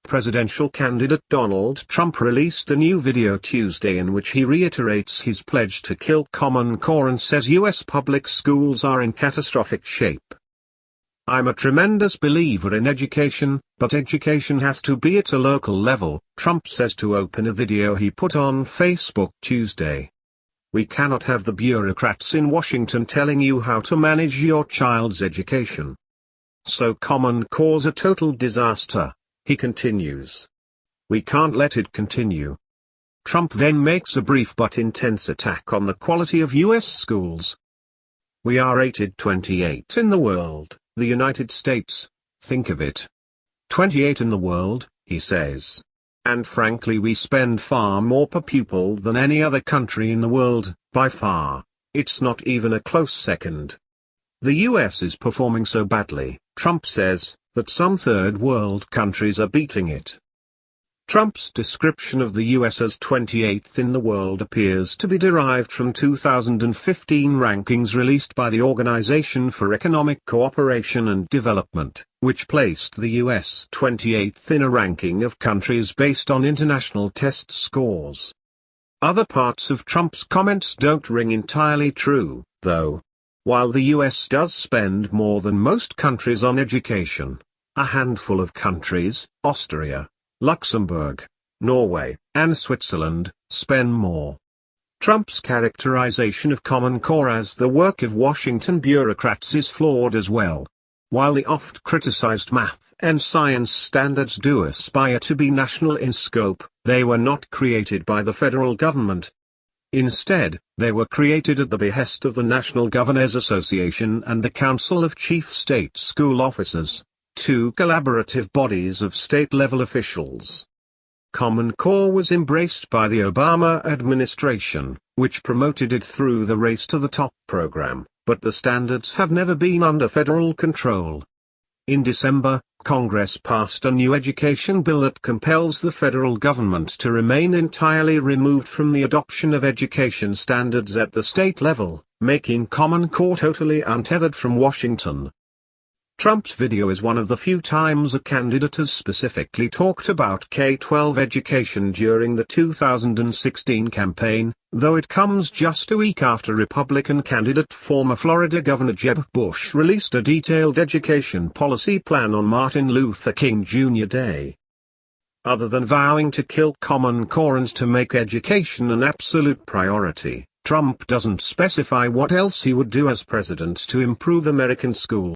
presidential candidate Donald Trump released a new video Tuesday in which he reiterates his pledge to kill Common Core and says U.S. public schools are in catastrophic shape. "I'm a tremendous believer in education, but education has to be at a local level," Trump says to open a video he put on Facebook Tuesday. "We cannot have the bureaucrats in Washington telling you how to manage your child's education. So Common Core's a total disaster," he continues. "We can't let it continue." Trump then makes a brief but intense attack on the quality of U.S. schools. "We are rated 28 in the world, the United States, think of it. 28 in the world," he says. "And frankly we spend far more per pupil than any other country in the world, by far. It's not even a close second. The US is performing so badly," Trump says, "that some third world countries are beating it." Trump's description of the US as 28th in the world appears to be derived from 2015 rankings released by the Organization for Economic Cooperation and Development, which placed the US 28th in a ranking of countries based on international test scores. Other parts of Trump's comments don't ring entirely true, though. While the US does spend more than most countries on education, a handful of countries, Austria, Luxembourg, Norway, and Switzerland, spend more. Trump's characterization of Common Core as the work of Washington bureaucrats is flawed as well. While the oft-criticized math and science standards do aspire to be national in scope, they were not created by the federal government. Instead, they were created at the behest of the National Governors Association and the Council of Chief State School Officers, two collaborative bodies of state-level officials. Common Core was embraced by the Obama administration, which promoted it through the Race to the Top program, but the standards have never been under federal control. In December, Congress passed a new education bill that compels the federal government to remain entirely removed from the adoption of education standards at the state level, making Common Core totally untethered from Washington. Trump's video is one of the few times a candidate has specifically talked about K-12 education during the 2016 campaign, though it comes just a week after Republican candidate former Florida Governor Jeb Bush released a detailed education policy plan on Martin Luther King Jr. Day. Other than vowing to kill Common Core and to make education an absolute priority, Trump doesn't specify what else he would do as president to improve American schools.